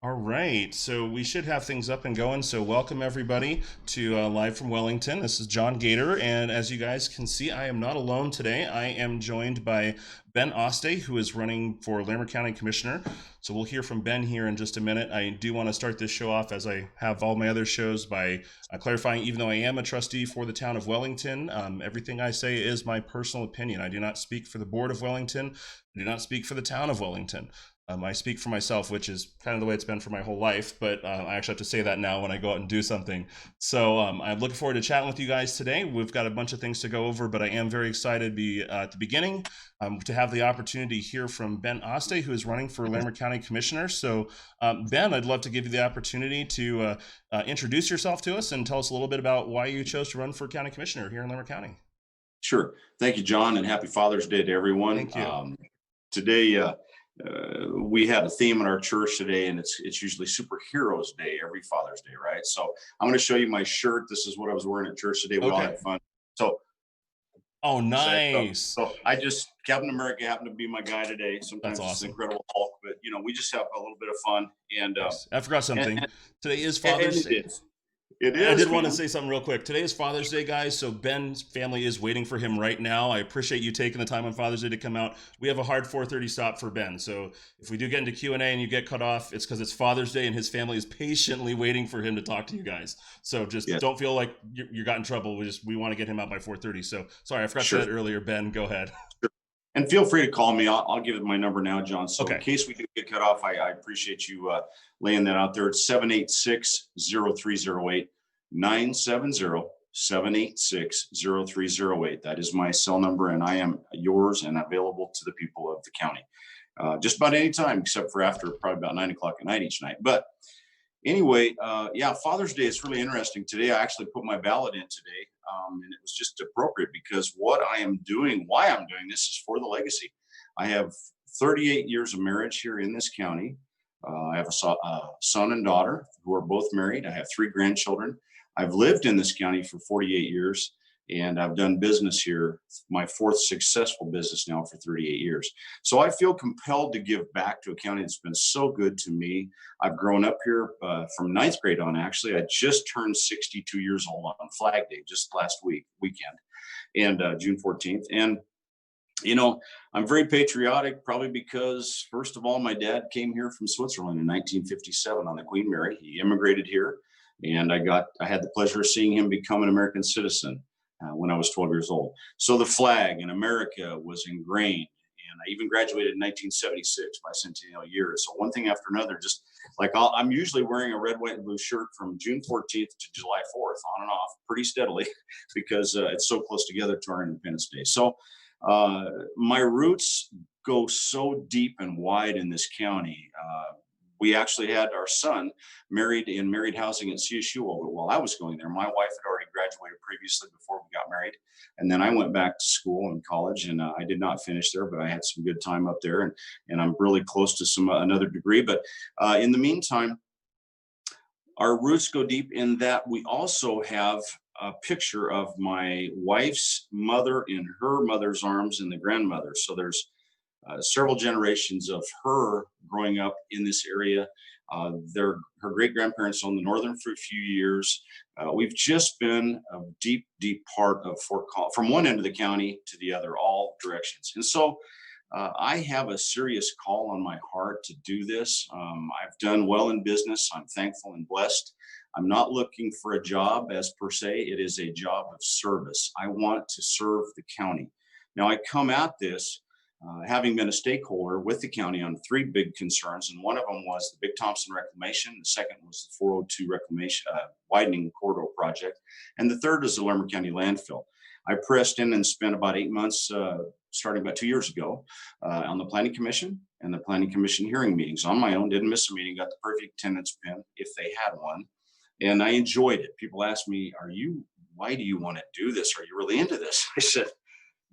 All right, so we should have things up and going. So welcome everybody to Live from Wellington. This is John Gator, and as you guys can see, I am not alone today. I am joined by Ben Aste, who is running for Larimer County Commissioner. So we'll hear from Ben here in just a minute. I do want to start this show off, as I have all my other shows, by clarifying, even though I am a trustee for the town of Wellington, everything I say is my personal opinion. I do not speak for the Board of Wellington. I do not speak for the town of Wellington. I speak for myself, which is kind of the way it's been for my whole life, but I actually have to say that now when I go out and do something. So I'm looking forward to chatting with you guys today. We've got a bunch of things to go over, but I am very excited to be at the beginning to have the opportunity to hear from Ben Aste, who is running for Larimer County Commissioner. So Ben, I'd love to give you the opportunity to introduce yourself to us and tell us a little bit about why you chose to run for County Commissioner here in Larimer County. Sure. Thank you, John, and happy Father's Day to everyone. Thank you. Today, we had a theme in our church today, and it's usually Superheroes Day every Father's Day, right? So I'm going to show you my shirt. This is what I was wearing at church today. We all had fun. So, oh, nice. So Captain America happened to be my guy today. Sometimes That's awesome. It's Incredible Hulk, but we just have a little bit of fun. And nice. I forgot something. Today is Father's Day. It is. I did want to say something real quick. Today is Father's Day, guys, so Ben's family is waiting for him right now. I appreciate you taking the time on Father's Day to come out. We have a hard 4:30 stop for Ben, so if we do get into Q&A and you get cut off, it's because it's Father's Day and his family is patiently waiting for him to talk to you guys. So just don't feel like you got in trouble. We want to get him out by 4:30. So sorry, I forgot to say that earlier. Ben, go ahead. Sure. And feel free to call me. I'll give it my number now, John. So in case we do get cut off, I appreciate you laying that out there. It's 786-0308. 970-786-0308. That is my cell number, and I am yours and available to the people of the county. Just about any time, except for after probably about 9 o'clock at night each night. But anyway, Father's Day is really interesting. Today, I actually put my ballot in today, and it was just appropriate because what I am doing, why I'm doing this is for the legacy. I have 38 years of marriage here in this county. I have a son and daughter who are both married. I have 3 grandchildren. I've lived in this county for 48 years, and I've done business here, my 4th successful business now for 38 years. So I feel compelled to give back to a county that's been so good to me. I've grown up here from 9th grade on, actually. I just turned 62 years old on Flag Day, just last weekend, and June 14th. And I'm very patriotic, probably because, first of all, my dad came here from Switzerland in 1957 on the Queen Mary. He immigrated here, and I had the pleasure of seeing him become an American citizen when I was 12 years old. So the flag in America was ingrained, and I even graduated in 1976, my centennial year. So one thing after another, just like I'm usually wearing a red, white, and blue shirt from June 14th to July 4th, on and off, pretty steadily, because it's so close together to our Independence Day. So my roots go so deep and wide in this county. We actually had our son married in married housing at CSU while I was going there. My wife had already graduated previously before we got married. And then I went back to school and college, and I did not finish there, but I had some good time up there, and I'm really close to another degree. But in the meantime, our roots go deep in that we also have a picture of my wife's mother in her mother's arms and the grandmother. So there's several generations of her growing up in this area. Her great grandparents owned the northern for a few years. We've just been a deep, deep part of Fort Collins, from one end of the county to the other, all directions. And so I have a serious call on my heart to do this. I've done well in business. I'm thankful and blessed. I'm not looking for a job as per se. It is a job of service. I want to serve the county. Now, I come at this having been a stakeholder with the county on 3 big concerns, and one of them was the Big Thompson reclamation. The second was the 402 reclamation widening corridor project, and the third is the Larimer County landfill. I pressed in and spent about 8 months, starting about 2 years ago, on the Planning Commission and the Planning Commission hearing meetings on my own. Didn't miss a meeting. Got the perfect attendance pin if they had one, and I enjoyed it. People ask me, why do you want to do this? Are you really into this? I said,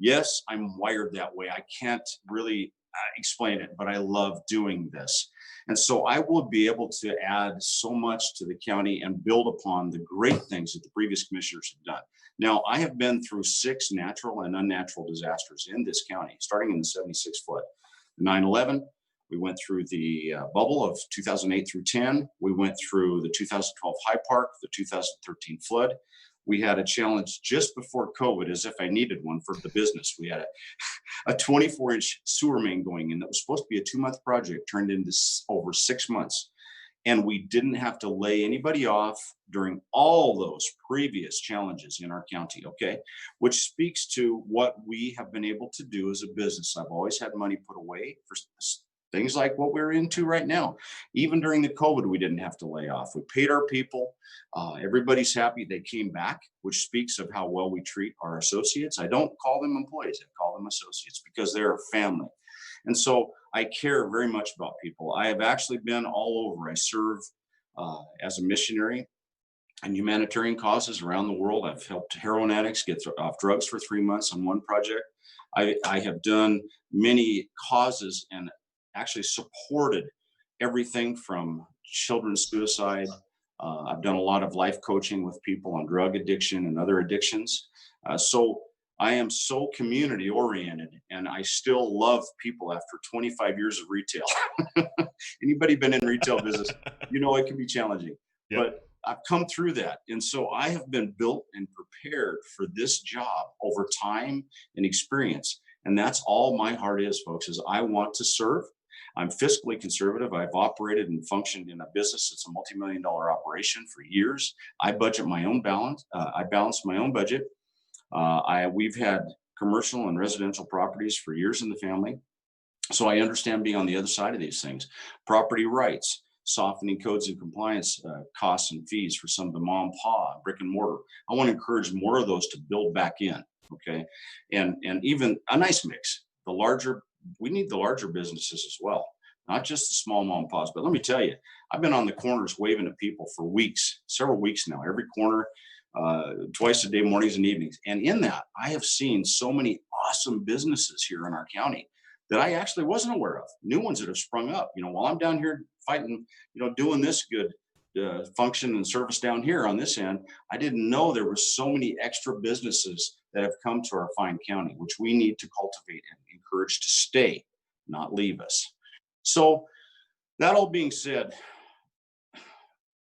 yes, I'm wired that way. I can't really explain it, but I love doing this. And so I will be able to add so much to the county and build upon the great things that the previous commissioners have done. Now, I have been through 6 natural and unnatural disasters in this county, starting in the 76 flood, the 9/11, We went through the bubble of 2008 through 10. We went through the 2012 High Park, the 2013 flood. We had a challenge just before COVID, as if I needed one for the business. We had a 24-inch sewer main going in that was supposed to be a 2-month project, turned into over 6 months. And we didn't have to lay anybody off during all those previous challenges in our county, okay? Which speaks to what we have been able to do as a business. I've always had money put away for things like what we're into right now. Even during the COVID, we didn't have to lay off. We paid our people. Everybody's happy they came back, which speaks of how well we treat our associates. I don't call them employees, I call them associates because they're a family. And so I care very much about people. I have actually been all over. I serve as a missionary and humanitarian causes around the world. I've helped heroin addicts get off drugs for 3 months on one project. I have done many causes and actually supported everything from children's suicide. I've done a lot of life coaching with people on drug addiction and other addictions. So I am so community oriented, and I still love people after 25 years of retail. Anybody been in retail business, you know it can be challenging, Yep. but I've come through that. And so I have been built and prepared for this job over time and experience. And that's all my heart is, folks, is I want to serve. I'm fiscally conservative. I've operated and functioned in a business that's a multi-million-dollar operation for years. I budget my own balance. I balance my own budget. We've had commercial and residential properties for years in the family. So I understand being on the other side of these things. Property rights, softening codes and compliance costs and fees for some of the mom and pop brick and mortar. I want to encourage more of those to build back in. Okay. And even a nice mix. We need the larger businesses as well, not just the small mom and pops. But let me tell you, I've been on the corners waving at people for weeks, several weeks now, every corner, twice a day, mornings and evenings. And in that, I have seen so many awesome businesses here in our county that I actually wasn't aware of, new ones that have sprung up. While I'm down here fighting, doing this good function and service down here on this end, I didn't know there were so many extra businesses that have come to our fine county, which we need to cultivate and encourage to stay, not leave us. So that all being said,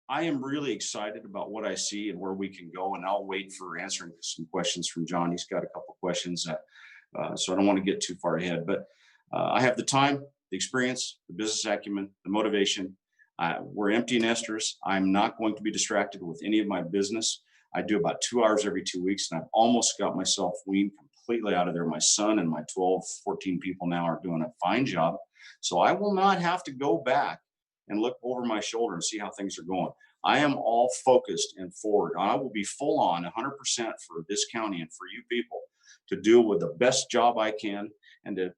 I am really excited about what I see and where we can go, and I'll wait for answering some questions from John. He's got a couple questions, so I don't want to get too far ahead, but I have the time, the experience, the business acumen, the motivation. We're empty nesters. I'm not going to be distracted with any of my business. I do about 2 hours every 2 weeks, and I've almost got myself weaned completely out of there. My son and my 12, 14 people now are doing a fine job. So I will not have to go back and look over my shoulder and see how things are going. I am all focused and forward. I will be full on 100% for this county and for you people to do with the best job I can and to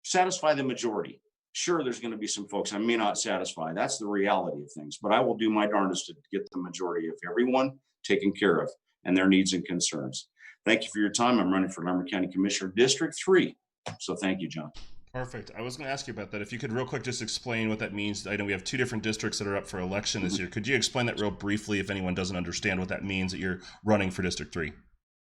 satisfy the majority. Sure, there's going to be some folks I may not satisfy. That's the reality of things, but I will do my darndest to get the majority of everyone taken care of and their needs and concerns. Thank you for your time. I'm running for Larimer County Commissioner, District 3. So thank you, John. Perfect. I was going to ask you about that. If you could real quick just explain what that means. I know we have 2 different districts that are up for election this year. Could you explain that real briefly if anyone doesn't understand what that means that you're running for District 3?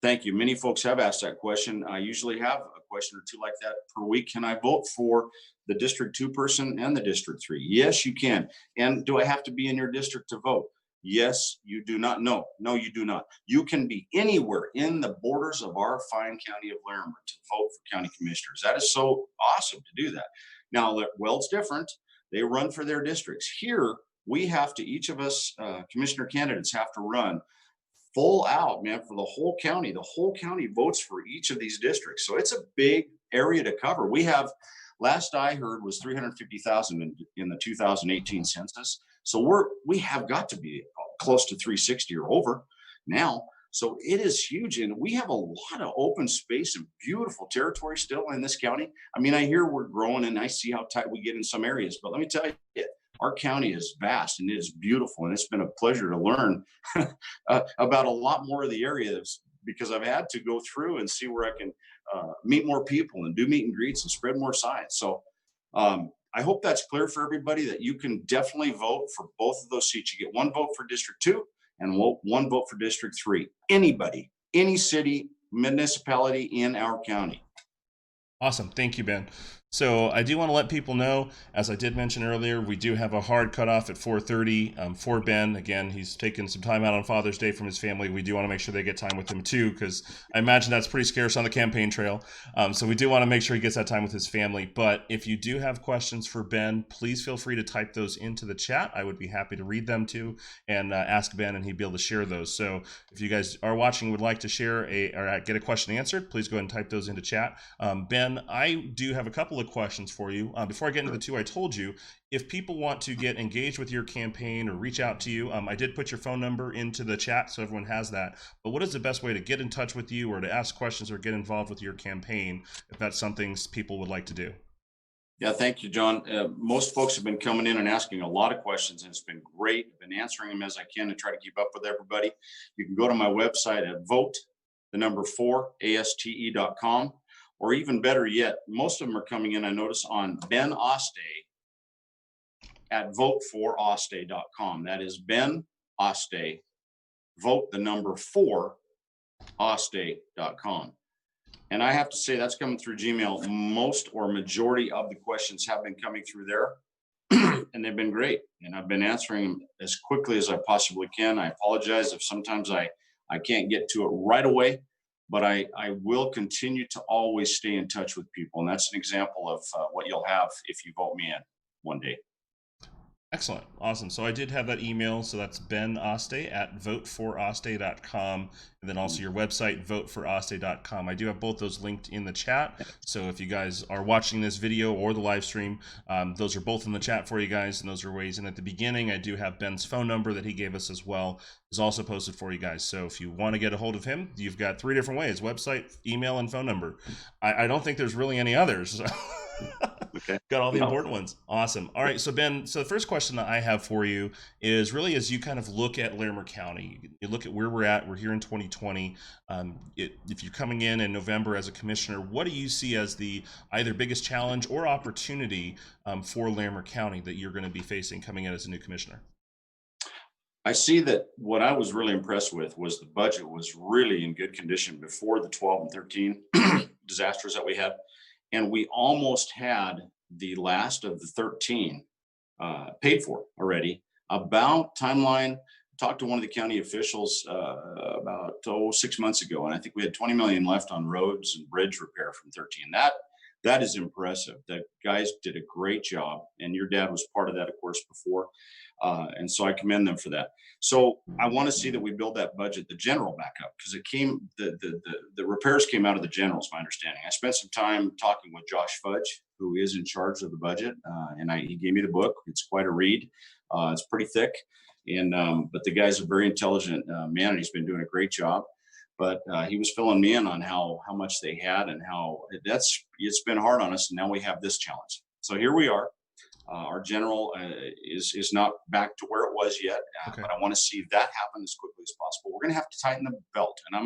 Thank you. Many folks have asked that question. I usually have a question or two like that per week. Can I vote for the District 2 person and the District 3? Yes, you can. And do I have to be in your district to vote? Yes, you do not. No, you do not. You can be anywhere in the borders of our fine county of Larimer to vote for county commissioners. That is so awesome to do that. Now, it's different. They run for their districts. Here, we have to, each of us commissioner candidates have to run full out, man, for the whole county. The whole county votes for each of these districts. So it's a big area to cover. We have, last I heard, was 350,000 in the 2018 census. So we have got to be close to 360 or over now. So it is huge. And we have a lot of open space and beautiful territory still in this county. I mean, I hear we're growing and I see how tight we get in some areas, but let me tell you, our county is vast and it is beautiful. And it's been a pleasure to learn about a lot more of the areas because I've had to go through and see where I can meet more people and do meet and greets and spread more science. So I hope that's clear for everybody that you can definitely vote for both of those seats. You get 1 vote for District 2 and 1 vote for District 3. Anybody, any city, municipality in our county. Awesome. Thank you, Ben. So I do want to let people know, as I did mention earlier, we do have a hard cutoff at 4:30 for Ben. Again, he's taking some time out on Father's Day from his family. We do want to make sure they get time with him too, because I imagine that's pretty scarce on the campaign trail. So we do want to make sure he gets that time with his family. But if you do have questions for Ben, please feel free to type those into the chat. I would be happy to read them too and ask Ben, and he'd be able to share those. So if you guys are watching, would like to share or get a question answered, please go ahead and type those into chat. Ben, I do have a couple of questions for you. Before I get into the two I told you, if people want to get engaged with your campaign or reach out to you, I did put your phone number into the chat so everyone has that. But what is the best way to get in touch with you or to ask questions or get involved with your campaign if that's something people would like to do? Yeah, thank you, John. Most folks have been coming in and asking a lot of questions, and it's been great. I've been answering them as I can to try to keep up with everybody. You can go to my website at vote4aste.com, or even better yet, most of them are coming in, I notice, on Ben Aste at vote4aste.com. That is Ben Aste, vote the number 4 aste.com. And I have to say that's coming through Gmail. Most or majority of the questions have been coming through there, and they've been great. And I've been answering them as quickly as I possibly can. I apologize if sometimes I can't get to it right away, but I will continue to always stay in touch with people. And that's an example of what you'll have if you vote me in one day. Excellent. Awesome. So I did have that email. So that's Ben Aste at vote4aste.com. And then also your website, vote4aste.com. I do have both those linked in the chat. So if you guys are watching this video or the live stream, those are both in the chat for you guys. And those are ways. And at the beginning, I do have Ben's phone number that he gave us as well, is also posted for you guys. So if you want to get a hold of him, you've got 3 different ways: website, email, and phone number. I don't think there's really any others. Okay. Got all the No. important ones. Awesome. All right. So Ben, so the first question that I have for you is really as you kind of look at Larimer County, you look at where we're at. We're here in 2020. If you're coming in November as a commissioner, what do you see as the either biggest challenge or opportunity for Larimer County that you're going to be facing coming in as a new commissioner? I see that what I was really impressed with was the budget was really in good condition before the 12 and 13 disasters that we had. And we almost had the last of the 13 paid for already. About timeline, talked to one of the county officials about 6 months ago, and I think we had 20 million left on roads and bridge repair from 13. That is impressive. The guys did a great job, and your dad was part of that, of course, before. And so I commend them for that. So I want to see that we build that budget, the general back up, because the repairs came out of the general, is my understanding. I spent some time talking with Josh Fudge, who is in charge of the budget, and he gave me the book. It's quite a read. It's pretty thick, and but the guy's a very intelligent man, and he's been doing a great job. But he was filling me in on how much they had and how it's been hard on us, and now we have this challenge. So here we are. Our general is not back to where it was yet, Okay. but I want to see that happen as quickly as possible. We're going to have to tighten the belt, and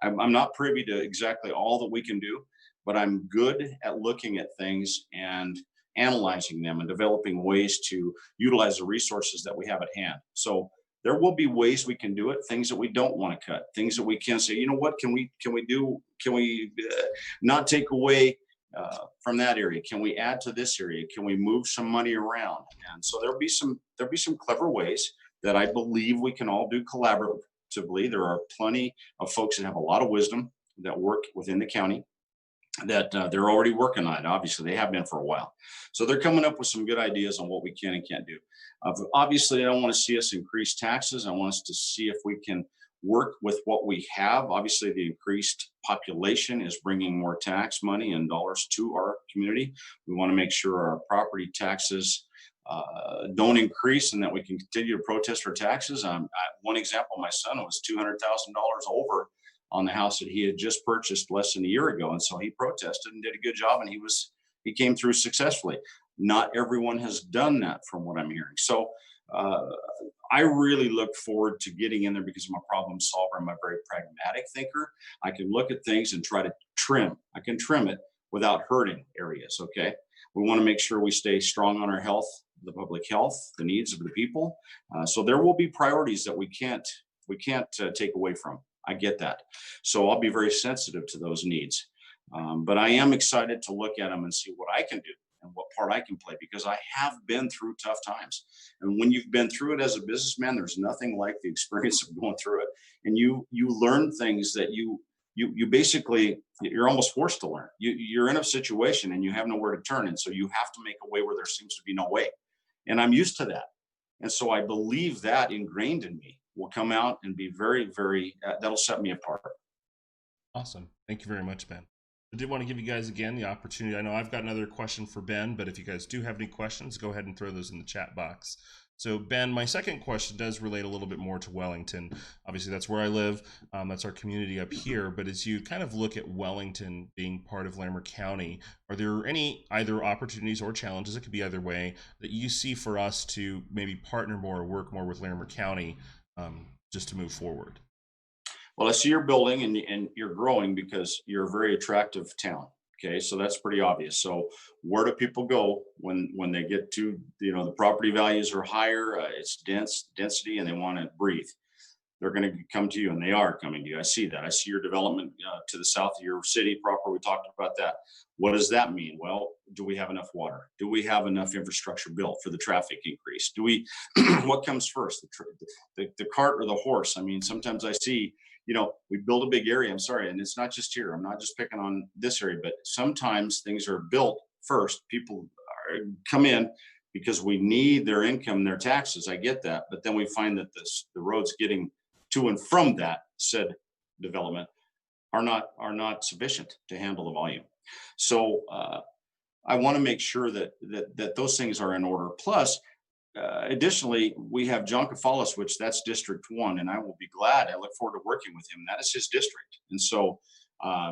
I'm not privy to exactly all that we can do, but I'm good at looking at things and analyzing them and developing ways to utilize the resources that we have at hand. So there will be ways we can do it, things that we don't want to cut, things that we can say, you know what, can we not take away from that area? Can we add to this area? Can we move some money around? And so there'll be some clever ways that I believe we can all do collaboratively. There are plenty of folks that have a lot of wisdom that work within the county that they're already working on it. Obviously, they have been for a while. So they're coming up with some good ideas on what we can and can't do. Obviously, I don't want to see us increase taxes. I want us to see if we can work with what we have. Obviously, the increased population is bringing more tax money and dollars to our community. We want to make sure our property taxes don't increase and that we can continue to protest our taxes. One example, my son was $200,000 over on the house that he had just purchased less than a year ago. And so he protested and did a good job, and he came through successfully. Not everyone has done that from what I'm hearing. So I really look forward to getting in there because I'm a problem solver. I'm a very pragmatic thinker. I can look at things and try to trim. I can trim it without hurting areas. Okay. We want to make sure we stay strong on our health, the public health, the needs of the people. So there will be priorities that we can't take away from. I get that. So I'll be very sensitive to those needs. But I am excited to look at them and see what I can do and what part I can play, because I have been through tough times. And when you've been through it as a businessman, there's nothing like the experience of going through it. And you learn things that you basically, you're almost forced to learn. You're in a situation and you have nowhere to turn, and so you have to make a way where there seems to be no way. And I'm used to that, and so I believe that ingrained in me will come out and be very, very. That'll set me apart. Awesome. Thank you very much, Ben. I did want to give you guys again the opportunity. I know I've got another question for Ben, but if you guys do have any questions, go ahead and throw those in the chat box. So, Ben, my second question does relate a little bit more to Wellington. Obviously, that's where I live. That's our community up here. But as you kind of look at Wellington being part of Larimer County, are there any either opportunities or challenges, it could be either way, that you see for us to maybe partner more or work more with Larimer County just to move forward? Well, I see you're building and you're growing because you're a very attractive town. Okay, so that's pretty obvious. So where do people go when they get to, the property values are higher, it's density, and they want to breathe? They're going to come to you, and they are coming to you. I see that. I see your development to the south of your city proper. We talked about that. What does that mean? Well, do we have enough water? Do we have enough infrastructure built for the traffic increase? Do we? What comes first, the cart or the horse? I mean, sometimes I see, we build a big area. I'm sorry, and it's not just here. I'm not just picking on this area, but sometimes things are built first. People come in because we need their income, their taxes. I get that, but then we find that the roads getting to and from that said development are not sufficient to handle the volume. So I want to make sure that those things are in order. Plus, additionally, we have John Kafalis, which that's District 1, and I will be glad. I look forward to working with him. That is his district. And so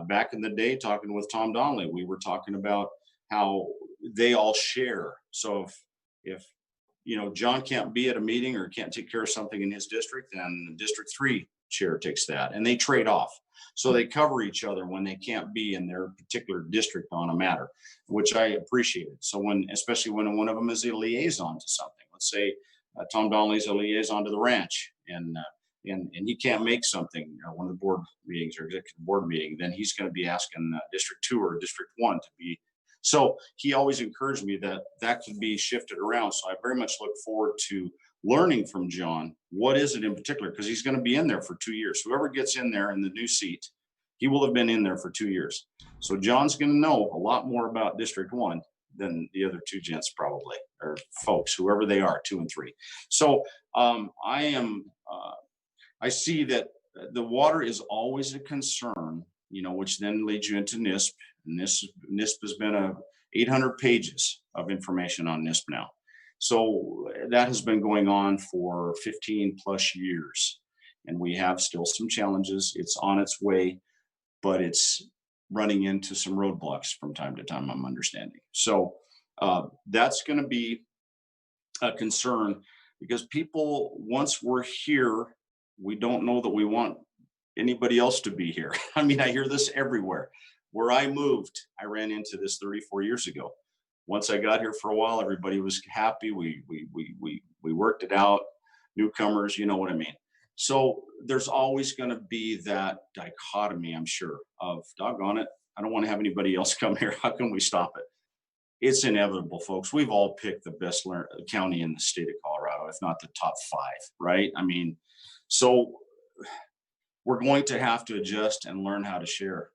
back in the day, talking with Tom Donnelly, we were talking about how they all share. So if John can't be at a meeting or can't take care of something in his district, then the District 3 chair takes that, and they trade off. So they cover each other when they can't be in their particular district on a matter, which I appreciated. So especially when one of them is a liaison to something, let's say Tom Donnelly's a liaison to the ranch, and he can't make something, one of the board meetings or executive board meeting, then he's going to be asking District 2 or District 1 to be. So he always encouraged me that could be shifted around. So I very much look forward to learning from John. What is it in particular? Because he's going to be in there for 2 years. Whoever gets in there in the new seat, he will have been in there for 2 years. So John's going to know a lot more about District 1 than the other two gents probably, or folks, whoever they are, 2 and 3. So I see that the water is always a concern, which then leads you into NISP. And NISP has been 800 pages of information on NISP now. So that has been going on for 15 plus years. And we have still some challenges. It's on its way, but it's running into some roadblocks from time to time, I'm understanding. So that's going to be a concern, because people, once we're here, we don't know that we want anybody else to be here. I mean, I hear this everywhere. Where I moved, I ran into this 34 years ago. Once I got here for a while, everybody was happy. We worked it out. Newcomers, you know what I mean. So there's always going to be that dichotomy, I'm sure, of doggone it, I don't want to have anybody else come here. How can we stop it? It's inevitable, folks. We've all picked the best county in the state of Colorado, if not the top 5, right? I mean, so we're going to have to adjust and learn how to share,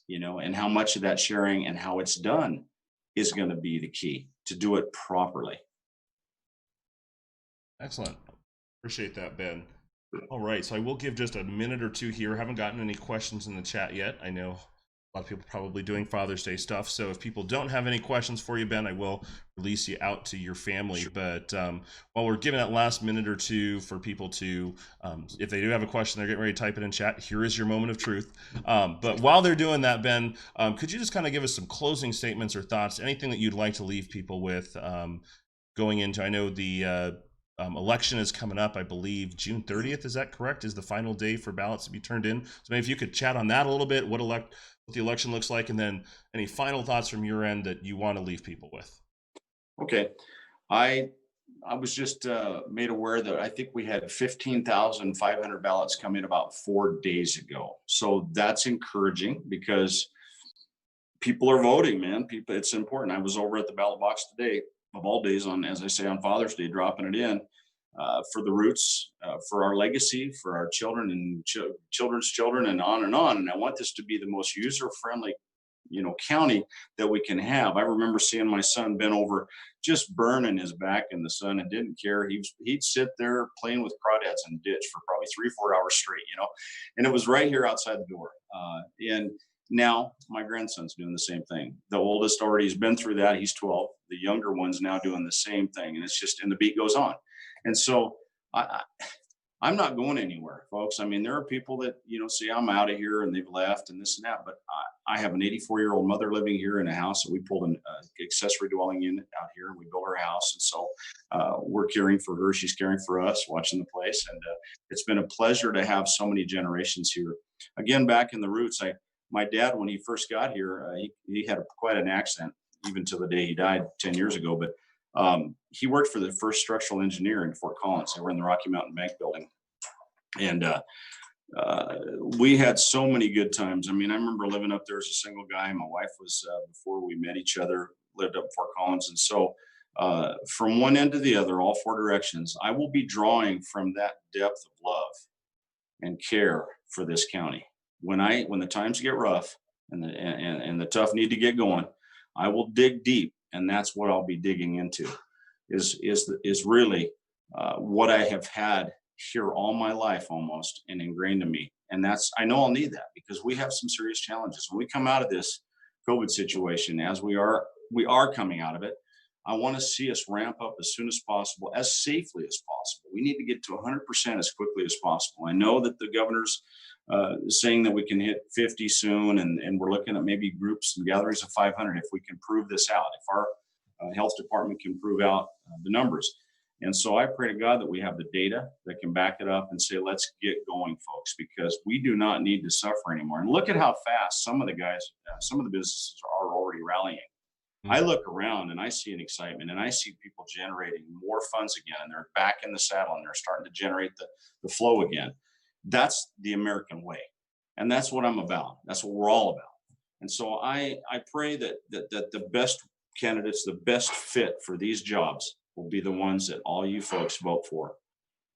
and how much of that sharing and how it's done is going to be the key to do it properly. Excellent. Appreciate that, Ben. All right, so I will give just a minute or two here. I haven't gotten any questions in the chat yet. I know a lot of people probably doing Father's Day stuff. So if people don't have any questions for you, Ben, I will release you out to your family. Sure. But while we're giving that last minute or two for people to, if they do have a question, they're getting ready to type it in chat. Here is your moment of truth. But while they're doing that, Ben, could you just kind of give us some closing statements or thoughts, anything that you'd like to leave people with going into, I know the election is coming up, I believe June 30th. Is that correct? Is the final day for ballots to be turned in? So maybe if you could chat on that a little bit, what the election looks like, and then any final thoughts from your end that you want to leave people with. Okay. I was just made aware that I think we had 15,500 ballots come in about 4 days ago. So that's encouraging, because people are voting, man. People, it's important. I was over at the ballot box today, of all days, on, as I say, on Father's Day, dropping it in for the roots, for our legacy, for our children and children's children, and on and on. And I want this to be the most user friendly, county that we can have. I remember seeing my son bent over, just burning his back in the sun, and didn't care. He'd sit there playing with crawdads in the ditch for probably 3 or 4 hours straight, and it was right here outside the door. And now my grandson's doing the same thing. The oldest already has been through that. He's 12. The younger one's now doing the same thing, and it's just, and the beat goes on. And so I'm not going anywhere, folks. I mean, there are people that, say I'm out of here and they've left and this and that, but I have an 84-year-old mother living here in a house that we pulled an accessory dwelling unit out here, and we built her a house. And so we're caring for her. She's caring for us, watching the place. And it's been a pleasure to have so many generations here. Again, back in the roots, my dad, when he first got here, he had quite an accent, even to the day he died 10 years ago. But he worked for the first structural engineer in Fort Collins. They were in the Rocky Mountain Bank building. And we had so many good times. I mean, I remember living up there as a single guy. My wife was, before we met each other, lived up in Fort Collins. And so from one end to the other, all four directions, I will be drawing from that depth of love and care for this county. When the times get rough and the tough need to get going, I will dig deep, and that's what I'll be digging into. Is really what I have had here all my life almost, and ingrained in me. And I know I'll need that, because we have some serious challenges when we come out of this COVID situation, as we are coming out of it. I want to see us ramp up as soon as possible, as safely as possible. We need to get to 100% as quickly as possible. I know that the governor's saying that we can hit 50 soon, and we're looking at maybe groups and gatherings of 500 if we can prove this out, if our health department can prove out the numbers. And so I pray to God that we have the data that can back it up and say, let's get going, folks, because we do not need to suffer anymore. And look at how fast some of the guys, some of the businesses are already rallying. Mm-hmm. I look around and I see an excitement, and I see people generating more funds again, and they're back in the saddle, and they're starting to generate the flow again. That's the American way. And that's what I'm about. That's what we're all about. And so I pray that the best candidates, the best fit for these jobs, will be the ones that all you folks vote for.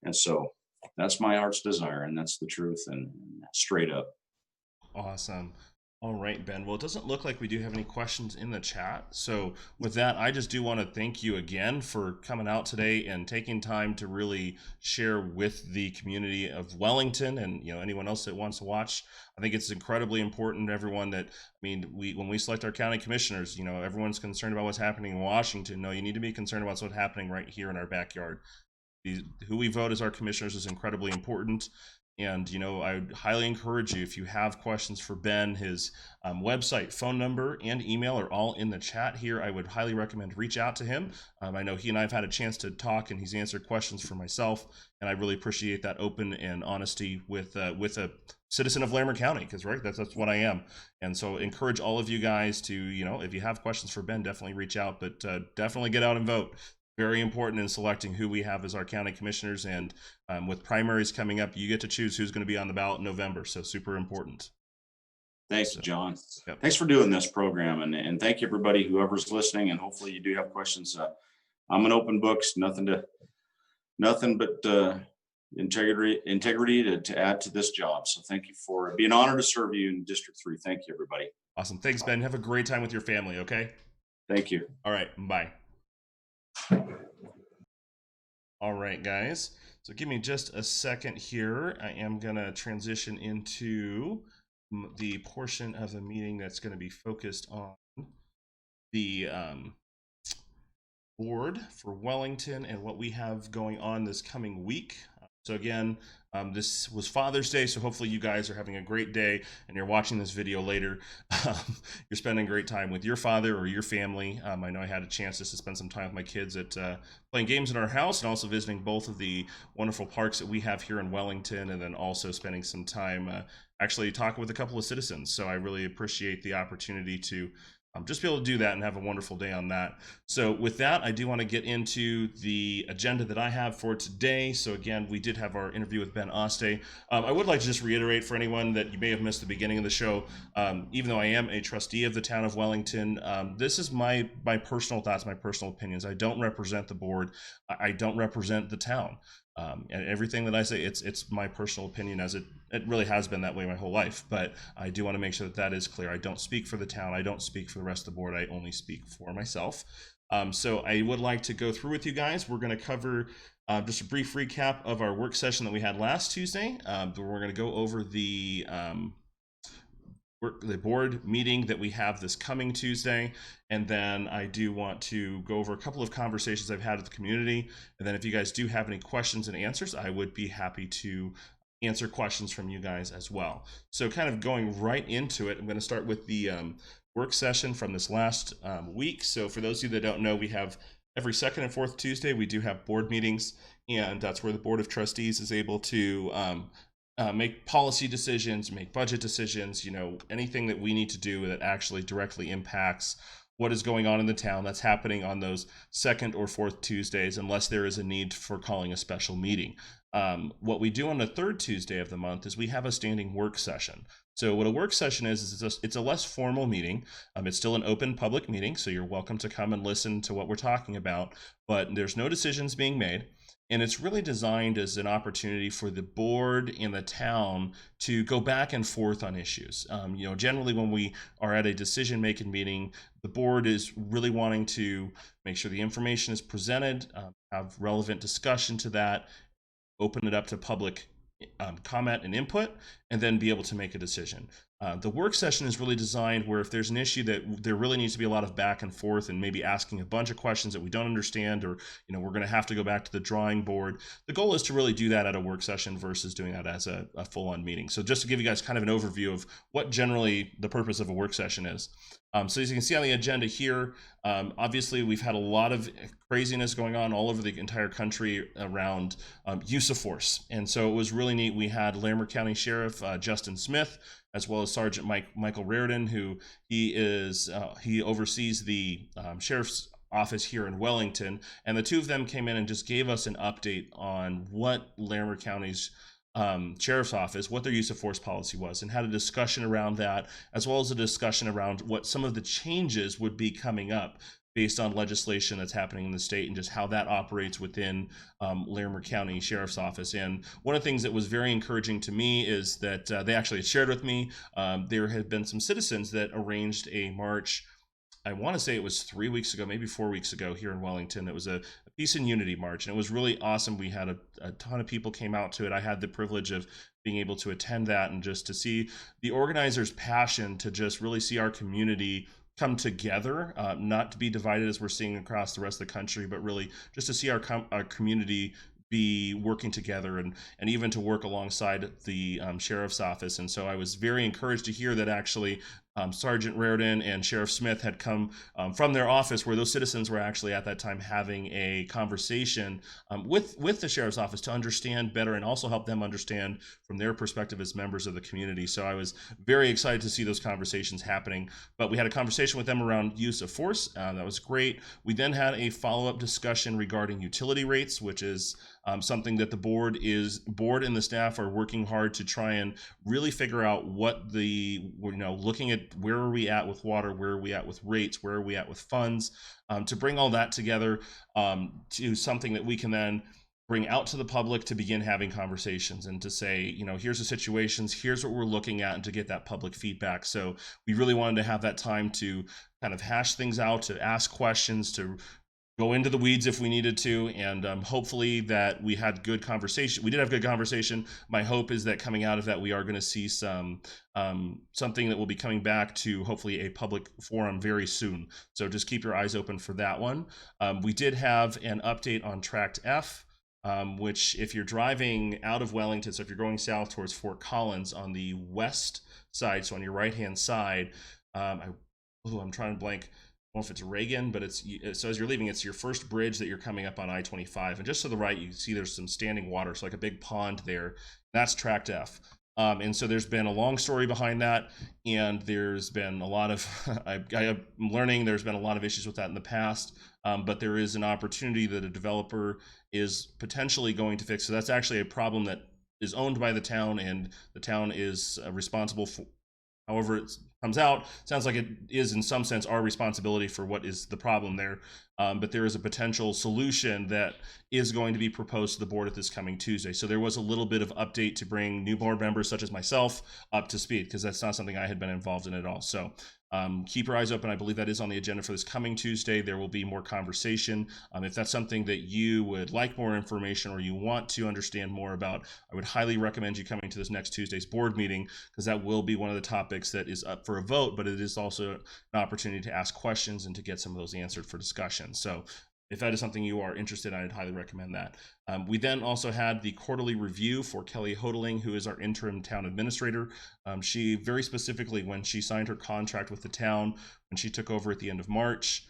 And so that's my heart's desire, and that's the truth, and straight up. Awesome. All right, Ben. Well, it doesn't look like we do have any questions in the chat. So with that, I just do want to thank you again for coming out today and taking time to really share with the community of Wellington, and anyone else that wants to watch. I think it's incredibly important, everyone, that, when we select our county commissioners, everyone's concerned about what's happening in Washington. No, you need to be concerned about what's happening right here in our backyard. Who we vote as our commissioners is incredibly important. And, I would highly encourage you, if you have questions for Ben, his website, phone number, and email are all in the chat here. I would highly recommend reach out to him. I know he and I have had a chance to talk, and he's answered questions for myself, and I really appreciate that open and honesty with a citizen of Larimer County, because that's what I am. And so encourage all of you guys to, if you have questions for Ben, definitely reach out, but definitely get out and vote. Very important in selecting who we have as our county commissioners. And with primaries coming up, you get to choose who's going to be on the ballot in November. So super important. Thanks, John. Yep. Thanks for doing this program. And thank you, everybody, whoever's listening. And hopefully you do have questions. I'm an open book, nothing but integrity to add to this job. So thank you for being honored to serve you in District 3. Thank you, everybody. Awesome. Thanks, Ben. Have a great time with your family. Okay. Thank you. All right. Bye. All right, guys. So give me just a second here. I am going to transition into the portion of the meeting that's going to be focused on the board for Wellington and what we have going on this coming week. So again, this was Father's Day, so hopefully you guys are having a great day and you're watching this video later. You're spending great time with your father or your family. I know I had a chance just to spend some time with my kids at playing games in our house, and also visiting both of the wonderful parks that we have here in Wellington, and then also spending some time actually talking with a couple of citizens. So I really appreciate the opportunity to just be able to do that and have a wonderful day on that. So with that, I do want to get into the agenda that I have for today. So again, we did have our interview with Ben Aste. I would like to just reiterate for anyone that you may have missed the beginning of the show, even though I am a trustee of the town of Wellington, this is my personal thoughts, my personal opinions. I don't represent the board. I don't represent the town. And everything that I say, it's my personal opinion, as it really has been that way my whole life. But I do want to make sure that that is clear. I don't speak for the town. I don't speak for the rest of the board. I only speak for myself. So I would like to go through with you guys. We're going to cover just a brief recap of our work session that we had last Tuesday. We're going to go over the board meeting that we have this coming Tuesday. And then I do want to go over a couple of conversations I've had with the community. And then if you guys do have any questions and answers, I would be happy to answer questions from you guys as well. So kind of going right into it, I'm going to start with the work session from this last week. So for those of you that don't know, we have every second and fourth Tuesday, we do have board meetings, and that's where the Board of Trustees is able to make policy decisions, make budget decisions, anything that we need to do that actually directly impacts what is going on in the town. That's happening on those second or fourth Tuesdays, unless there is a need for calling a special meeting. What we do on the third Tuesday of the month is we have a standing work session. So what a work session is it's a less formal meeting. It's still an open public meeting, so you're welcome to come and listen to what we're talking about, but there's no decisions being made. And it's really designed as an opportunity for the board and the town to go back and forth on issues. Generally when we are at a decision-making meeting, the board is really wanting to make sure the information is presented, have relevant discussion to that, open it up to public comment and input, and then be able to make a decision. The work session is really designed where if there's an issue that there really needs to be a lot of back and forth and maybe asking a bunch of questions that we don't understand, or we're going to have to go back to the drawing board. The goal is to really do that at a work session versus doing that as a full-on meeting. So just to give you guys kind of an overview of what generally the purpose of a work session is. So as you can see on the agenda here, obviously we've had a lot of craziness going on all over the entire country around use of force. And so it was really neat. We had Larimer County Sheriff Justin Smith, as well as Sergeant Michael Raridan, who he oversees the sheriff's office here in Wellington. And the two of them came in and just gave us an update on what Larimer County's sheriff's office, what their use of force policy was, and had a discussion around that, as well as a discussion around what some of the changes would be coming up based on legislation that's happening in the state, and just how that operates within Larimer County Sheriff's Office. And one of the things that was very encouraging to me is that they actually shared with me, there had been some citizens that arranged a march. I want to say it was 3 weeks ago, maybe 4 weeks ago here in Wellington. It was a Peace and Unity March, and it was really awesome. We had a ton of people came out to it. I had the privilege of being able to attend that, and just to see the organizers' passion to just really see our community come together, not to be divided as we're seeing across the rest of the country, but really just to see our community be working together, and even to work alongside the sheriff's office. And so I was very encouraged to hear that actually Sergeant Raridan and Sheriff Smith had come from their office, where those citizens were actually at that time having a conversation with the sheriff's office to understand better, and also help them understand from their perspective as members of the community. So I was very excited to see those conversations happening. But we had a conversation with them around use of force. That was great. We then had a follow-up discussion regarding utility rates, which is something that the board and the staff are working hard to try and really figure out what looking at where are we at with water, where are we at with rates, where are we at with funds, to bring all that together to something that we can then bring out to the public to begin having conversations, and to say, here's the situations, here's what we're looking at, and to get that public feedback. So we really wanted to have that time to kind of hash things out, to ask questions, to go into the weeds if we needed to, and hopefully that we had good conversation. We did have good conversation. My hope is that coming out of that, we are going to see something that will be coming back to hopefully a public forum very soon. So just keep your eyes open for that one. We did have an update on Tract F, which if you're driving out of Wellington, so if you're going south towards Fort Collins on the west side, so on your right-hand side, I'm trying to blank. I don't know if it's Reagan, but so as you're leaving, it's your first bridge that you're coming up on I-25. And just to the right, you see there's some standing water, so like a big pond there. That's Tract F. And so there's been a long story behind that, and there's been a lot of I'm learning there's been a lot of issues with that in the past. But there is an opportunity that a developer is potentially going to fix. So that's actually a problem that is owned by the town, and the town is responsible for. However, it comes out, sounds like it is in some sense our responsibility for what is the problem there. But there is a potential solution that is going to be proposed to the board at this coming Tuesday. So there was a little bit of update to bring new board members such as myself up to speed, because that's not something I had been involved in at all. So keep your eyes open. I believe that is on the agenda for this coming Tuesday. There will be more conversation. If that's something that you would like more information or you want to understand more about, I would highly recommend you coming to this next Tuesday's board meeting, because that will be one of the topics that is up for a vote, but it is also an opportunity to ask questions and to get some of those answered for discussion. So if that is something you are interested in, I'd highly recommend that. We then also had the quarterly review for Kelly Hodling, who is our interim town administrator. She very specifically, when she signed her contract with the town, when she took over at the end of March,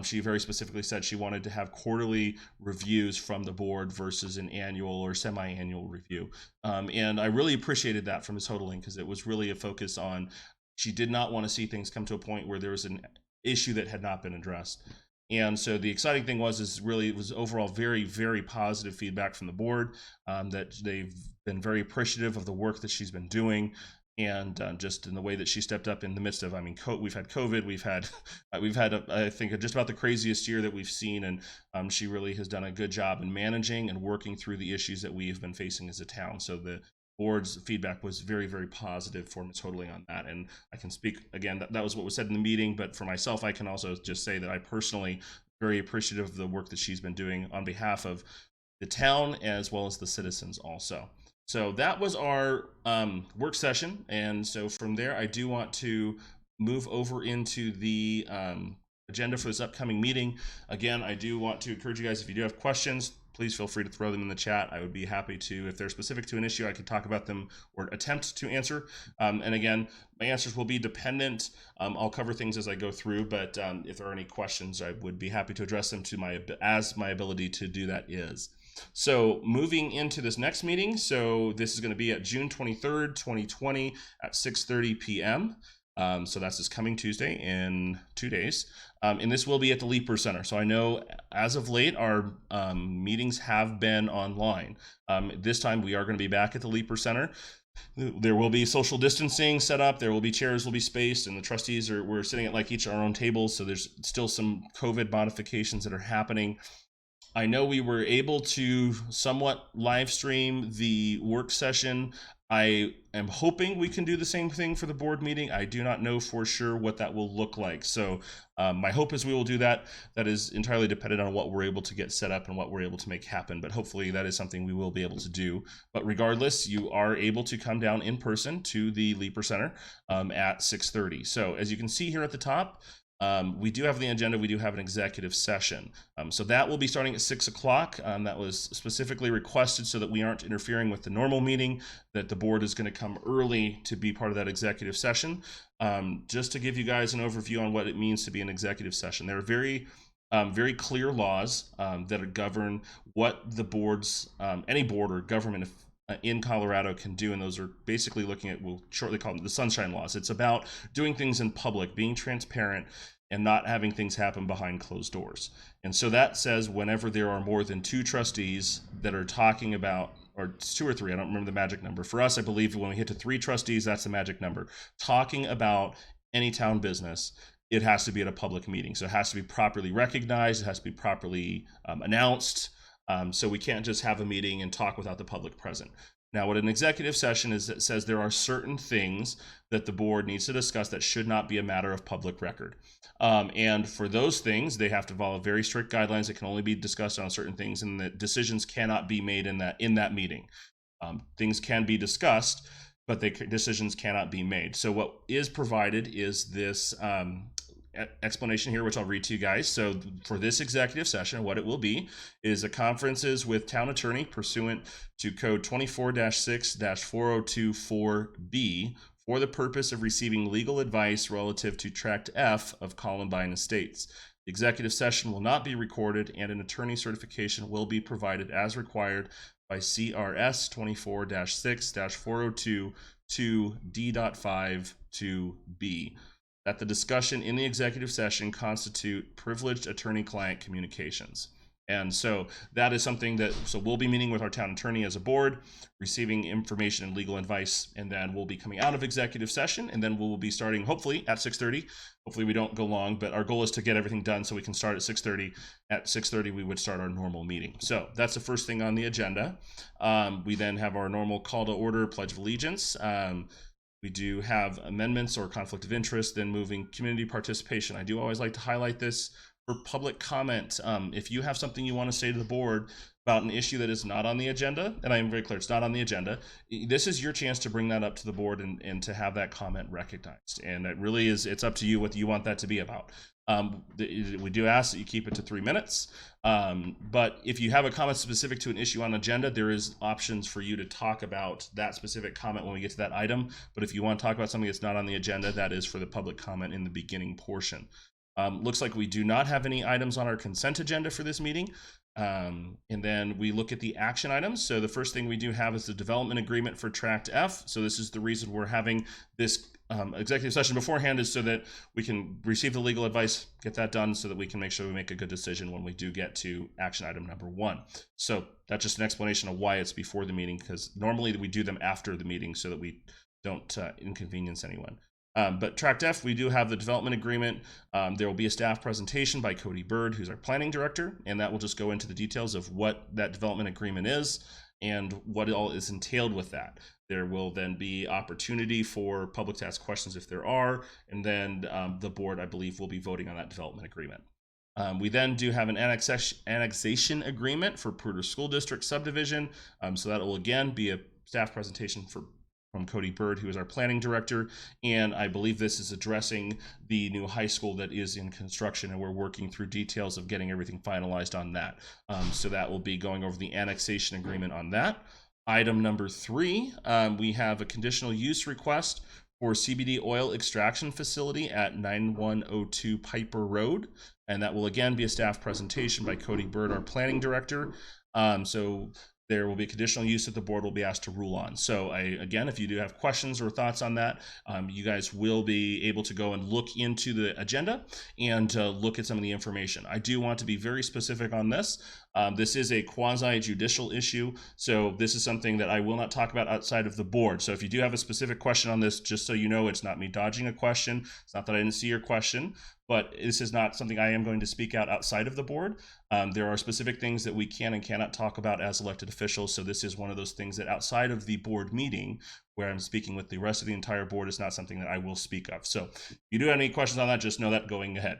she very specifically said she wanted to have quarterly reviews from the board versus an annual or semi-annual review. And I really appreciated that from Ms. Hodling, because it was really a focus on, she did not want to see things come to a point where there was an issue that had not been addressed. And so the exciting thing was really it was overall very, very positive feedback from the board, that they've been very appreciative of the work that she's been doing, and just in the way that she stepped up in the midst of, I mean, we've had COVID, we've had I think just about the craziest year that we've seen, and she really has done a good job in managing and working through the issues that we have been facing as a town. So the board's feedback was very, very positive for Ms. Hodling on that. And I can speak again, that was what was said in the meeting, but for myself, I can also just say that I personally very appreciative of the work that she's been doing on behalf of the town as well as the citizens also. So that was our work session. And so from there, I do want to move over into the agenda for this upcoming meeting. Again, I do want to encourage you guys, if you do have questions, please feel free to throw them in the chat. I would be happy to, if they're specific to an issue, I could talk about them or attempt to answer. And again, my answers will be dependent. I'll cover things as I go through, but if there are any questions, I would be happy to address them to my ability to do that is. So moving into this next meeting, so this is going to be at June 23rd, 2020 at 6:30 p.m. So that's this coming Tuesday in 2 days. And this will be at the Leaper Center. So I know as of late, our meetings have been online. This time we are going to be back at the Leaper Center. There will be social distancing set up. There will be chairs will be spaced, and the trustees we're sitting at like each our own tables. So there's still some COVID modifications that are happening. I know we were able to somewhat live stream the work session. I am hoping we can do the same thing for the board meeting. I do not know for sure what that will look like. So my hope is we will do that. That is entirely dependent on what we're able to get set up and what we're able to make happen. But hopefully that is something we will be able to do. But regardless, you are able to come down in person to the Leaper Center at 6:30. So as you can see here at the top, we do have the agenda. We do have an executive session. So that will be starting at 6 o'clock. That was specifically requested so that we aren't interfering with the normal meeting, that the board is going to come early to be part of that executive session. Just to give you guys an overview on what it means to be an executive session. There are very clear laws that govern what the boards, any board or government in Colorado can do, and those are basically looking at, we'll shortly call them the sunshine laws. It's about doing things in public, being transparent, and not having things happen behind closed doors. And so that says whenever there are more than two trustees that are talking about, or two or three, I don't remember the magic number. For us, I believe when we hit to 3 trustees, that's the magic number. Talking about any town business, it has to be at a public meeting. So it has to be properly recognized, it has to be properly announced. So we can't just have a meeting and talk without the public present. Now, what an executive session is, it says there are certain things that the board needs to discuss that should not be a matter of public record. And for those things, they have to follow very strict guidelines that can only be discussed on certain things, and that decisions cannot be made in that meeting. Things can be discussed, but decisions cannot be made. So what is provided is this explanation here, which I'll read to you guys. So for this executive session, what it will be is a conferences with town attorney pursuant to code 24-6-4024B for the purpose of receiving legal advice relative to Tract F of Columbine Estates. The executive session will not be recorded, and an attorney certification will be provided as required by CRS 24-6-402 D.5 to B, that the discussion in the executive session constitute privileged attorney-client communications. And so that is something that, so we'll be meeting with our town attorney as a board, receiving information and legal advice, and then we'll be coming out of executive session, and then we'll be starting hopefully at 6:30. Hopefully we don't go long, but our goal is to get everything done so we can start at 6:30. At 6:30 we would start our normal meeting. So that's the first thing on the agenda. We then have our normal call to order, Pledge of Allegiance. We do have amendments or conflict of interest, then moving community participation. I do always like to highlight this for public comment. If you have something you want to say to the board about an issue that is not on the agenda, and I am very clear, it's not on the agenda, this is your chance to bring that up to the board and to have that comment recognized. And it really is, it's up to you what you want that to be about. We do ask that you keep it to 3 minutes. But if you have a comment specific to an issue on agenda, there is options for you to talk about that specific comment when we get to that item. But if you want to talk about something that's not on the agenda, that is for the public comment in the beginning portion. Looks like we do not have any items on our consent agenda for this meeting. And then we look at the action items. So the first thing we do have is the development agreement for Tract F. So this is the reason we're having this executive session beforehand, is so that we can receive the legal advice, get that done, so that we can make sure we make a good decision when we do get to action item number 1. So that's just an explanation of why it's before the meeting, because normally we do them after the meeting so that we don't inconvenience anyone. But Tract F, we do have the development agreement. There will be a staff presentation by Cody Bird, who's our planning director, and that will just go into the details of what that development agreement is and what all is entailed with that. There will then be opportunity for public to ask questions if there are, and then the board, I believe, will be voting on that development agreement. We then do have an annexation agreement for Pruder School District subdivision. So that will again be a staff presentation from Cody Bird, who is our planning director, and I believe this is addressing the new high school that is in construction, and we're working through details of getting everything finalized on that. So that will be going over the annexation agreement on that. Item number 3, we have a conditional use request for CBD oil extraction facility at 9102 Piper Road, and that will again be a staff presentation by Cody Bird, our planning director. So there will be conditional use that the board will be asked to rule on. So again, if you do have questions or thoughts on that, you guys will be able to go and look into the agenda and look at some of the information. I do want to be very specific on this. This is a quasi-judicial issue, so this is something that I will not talk about outside of the board. So if you do have a specific question on this, just so you know, it's not me dodging a question. It's not that I didn't see your question, but this is not something I am going to speak out outside of the board. There are specific things that we can and cannot talk about as elected officials, so this is one of those things that outside of the board meeting, where I'm speaking with the rest of the entire board, is not something that I will speak of. So if you do have any questions on that, just know that going ahead.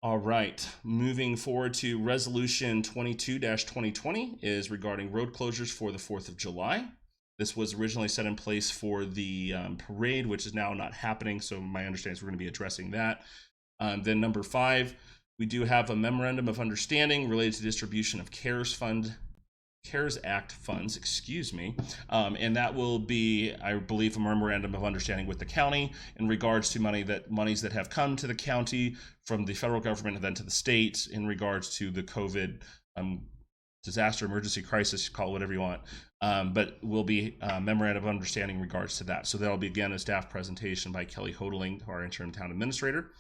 All right, moving forward to resolution 22-2020 is regarding road closures for the 4th of July. This was originally set in place for the parade, which is now not happening, so my understanding is we're going to be addressing that. Then number 5, we do have a memorandum of understanding related to distribution of CARES Act funds, and that will be, I believe, a memorandum of understanding with the county in regards to monies that have come to the county from the federal government and then to the state in regards to the COVID disaster, emergency, crisis, call it whatever you want, but will be a memorandum of understanding in regards to that. So that'll be again a staff presentation by Kelly Hodeling, our interim town administrator.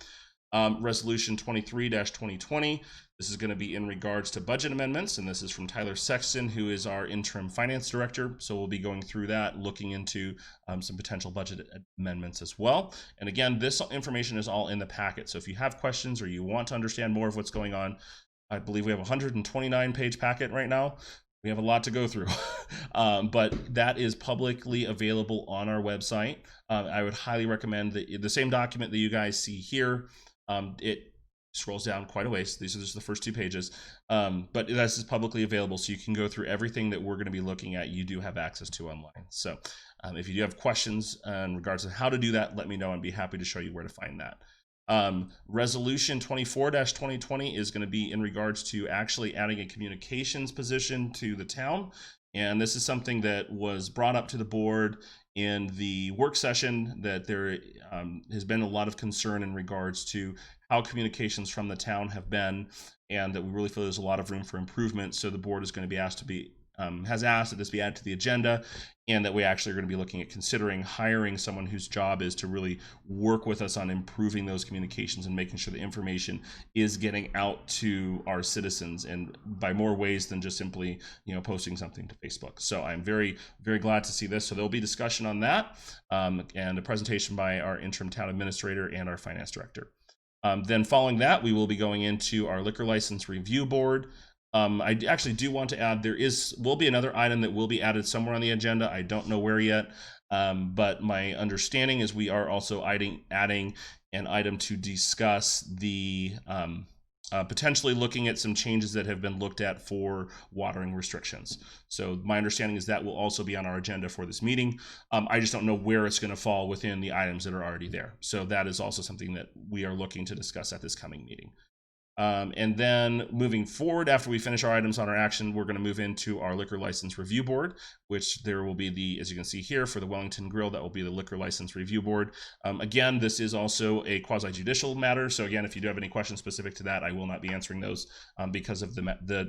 Resolution 23-2020. This is going to be in regards to budget amendments, and this is from Tyler Sexton, who is our interim finance director. So we'll be going through that, looking into some potential budget amendments as well. And again, this information is all in the packet. So if you have questions or you want to understand more of what's going on, I believe we have a 129-page packet right now. We have a lot to go through, but that is publicly available on our website. I would highly recommend the same document that you guys see here. It scrolls down quite a ways. These are just the first 2 pages, but this is publicly available, so you can go through everything that we're going to be looking at. You do have access to online. So if you do have questions in regards to how to do that, let me know and be happy to show you where to find that. Resolution 24-2020 is going to be in regards to actually adding a communications position to the town. And this is something that was brought up to the board in the work session, that there has been a lot of concern in regards to how communications from the town have been, and that we really feel there's a lot of room for improvement. So the board is going to be asked to be has asked that this be added to the agenda, and that we actually are going to be looking at considering hiring someone whose job is to really work with us on improving those communications and making sure the information is getting out to our citizens, and by more ways than just simply posting something to Facebook. So I'm very, very glad to see this. So there'll be discussion on that, and a presentation by our interim town administrator and our finance director. Then following that, we will be going into our liquor license review board. I actually do want to add, will be another item that will be added somewhere on the agenda. I don't know where yet, but my understanding is we are also adding an item to discuss the potentially looking at some changes that have been looked at for watering restrictions. So my understanding is that will also be on our agenda for this meeting. I just don't know where it's going to fall within the items that are already there. So that is also something that we are looking to discuss at this coming meeting. And then moving forward, after we finish our items on our action, we're going to move into our liquor license review board, which there will be as you can see here, for the Wellington Grill, that will be the liquor license review board. Again, this is also a quasi-judicial matter. So again, if you do have any questions specific to that, I will not be answering those because of the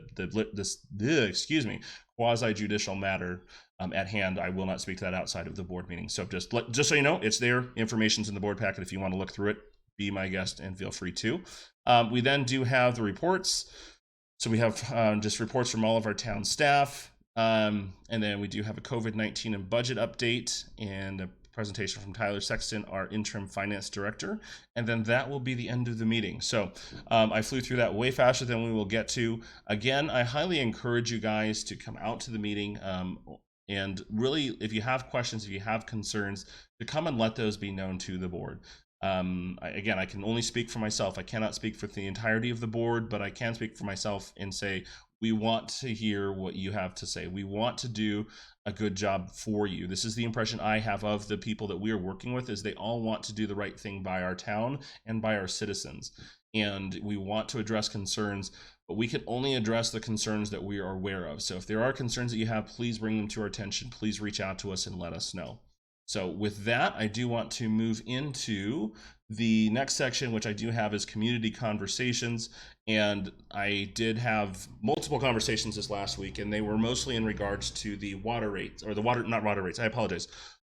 quasi-judicial matter at hand. I will not speak to that outside of the board meeting. So just so you know, it's there. Information's in the board packet if you want to look through it. Be my guest and feel free to. We then do have the reports. So we have just reports from all of our town staff. And then we do have a COVID-19 and budget update and a presentation from Tyler Sexton, our interim finance director. And then that will be the end of the meeting. So I flew through that way faster than we will get to. Again, I highly encourage you guys to come out to the meeting. And really, if you have questions, if you have concerns, to come and let those be known to the board. Again, I can only speak for myself. I cannot speak for the entirety of the board, but I can speak for myself and say, we want to hear what you have to say. We want to do a good job for you. This is the impression I have of the people that we are working with, is they all want to do the right thing by our town and by our citizens. And we want to address concerns, but we can only address the concerns that we are aware of. So if there are concerns that you have, please bring them to our attention. Please reach out to us and let us know. So with that, I do want to move into the next section, which I do have is community conversations. And I did have multiple conversations this last week, and they were mostly in regards to the water rates, or the not water rates, I apologize,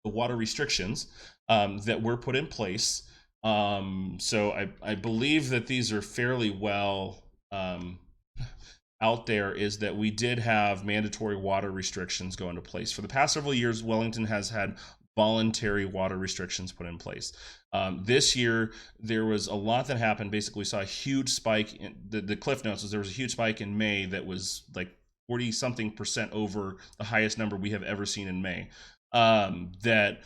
the water restrictions that were put in place. So I believe that these are fairly well out there, is that we did have mandatory water restrictions go into place. For the past several years, Wellington has had voluntary water restrictions put in place. This year, there was a lot that happened. Basically, we saw a huge spike in the Cliff Notes was there was a huge spike in May that was like 40-something% over the highest number we have ever seen in May. That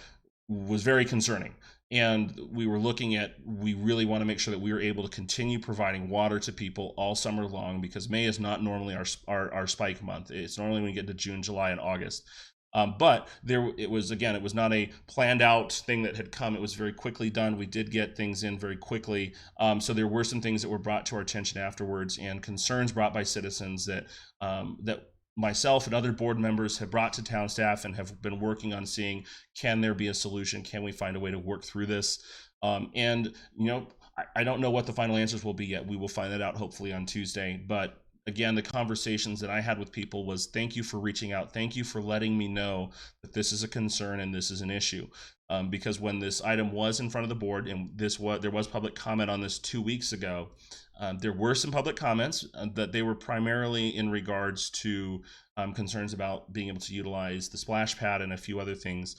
was very concerning. And we were looking at, we really want to make sure that we are able to continue providing water to people all summer long, because May is not normally our spike month. It's normally when we get to June, July, and August. But it was not a planned out thing that had come. It was very quickly done. We did get things in very quickly. So there were some things that were brought to our attention afterwards, and concerns brought by citizens that myself and other board members have brought to town staff and have been working on seeing, can there be a solution? Can we find a way to work through this? And I don't know what the final answers will be yet. We will find that out hopefully on Tuesday. But again, the conversations that I had with people was, thank you for reaching out. Thank you for letting me know that this is a concern and this is an issue. Because when this item was in front of the board, and there was public comment on this 2 weeks ago, there were some public comments that they were primarily in regards to concerns about being able to utilize the splash pad and a few other things.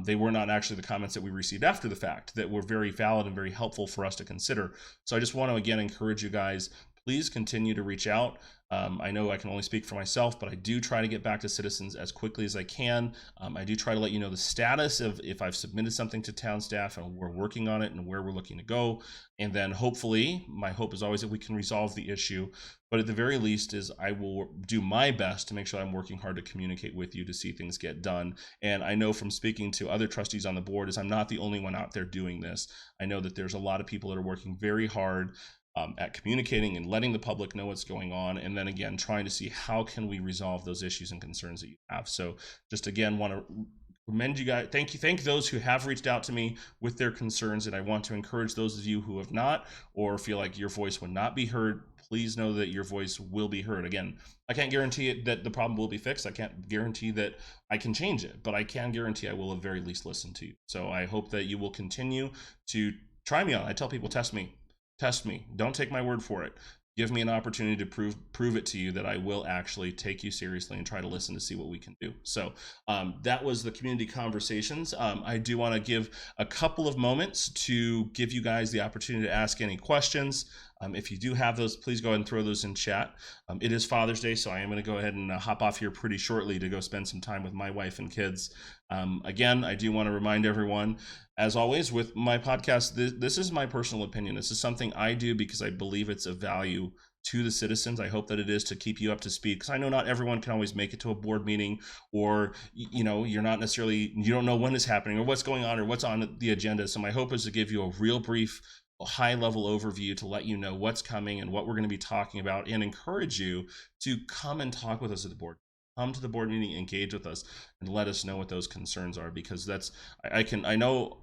They were not actually the comments that we received after the fact that were very valid and very helpful for us to consider. So I just want to again encourage you guys, please continue to reach out. I know I can only speak for myself, but I do try to get back to citizens as quickly as I can. I do try to let you know the status of if I've submitted something to town staff and we're working on it and where we're looking to go. And then hopefully, my hope is always that we can resolve the issue. But at the very least is I will do my best to make sure I'm working hard to communicate with you to see things get done. And I know from speaking to other trustees on the board is I'm not the only one out there doing this. I know that there's a lot of people that are working very hard at communicating and letting the public know what's going on, and then again trying to see how can we resolve those issues and concerns that you have. So just again want to commend you guys, thank those who have reached out to me with their concerns, and I want to encourage those of you who have not or feel like your voice would not be heard, please know that your voice will be heard. Again, I can't guarantee it that the problem will be fixed. I can't guarantee that I can change it, but I can guarantee I will at very least listen to you. So I hope that you will continue to try me on. I tell people, test me. Test me. Don't take my word for it. Give me an opportunity to prove it to you that I will actually take you seriously and try to listen to see what we can do. So that was the community conversations. I do want to give a couple of moments to give you guys the opportunity to ask any questions. If you do have those, please go ahead and throw those in chat. It is Father's Day, so I am going to go ahead and hop off here pretty shortly to go spend some time with my wife and kids. Again, I do want to remind everyone, as always, with my podcast, this is my personal opinion. This is something I do because I believe it's of value to the citizens. I hope that it is to keep you up to speed, because I know not everyone can always make it to a board meeting, or you're not necessarily, you don't know when it's happening or what's going on or what's on the agenda. So my hope is to give you a real brief, a high level overview to let you know what's coming and what we're going to be talking about, and encourage you to come and talk with us at the board. Come to the board meeting, engage with us, and let us know what those concerns are, because that's, I know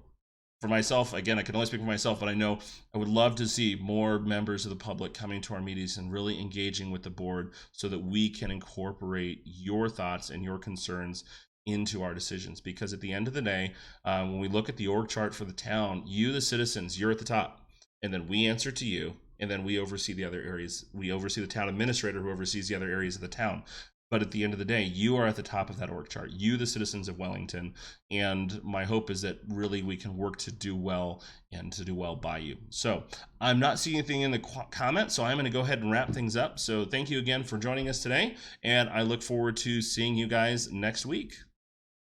for myself, again, I can only speak for myself, but I know I would love to see more members of the public coming to our meetings and really engaging with the board so that we can incorporate your thoughts and your concerns into our decisions. Because at the end of the day, when we look at the org chart for the town, you, the citizens, you're at the top, and then we answer to you, and then we oversee the other areas. We oversee the town administrator, who oversees the other areas of the town. But at the end of the day, you are at the top of that org chart, you, the citizens of Wellington. And my hope is that really we can work to do well and to do well by you. So I'm not seeing anything in the comments, so I'm going to go ahead and wrap things up. So thank you again for joining us today, and I look forward to seeing you guys next week.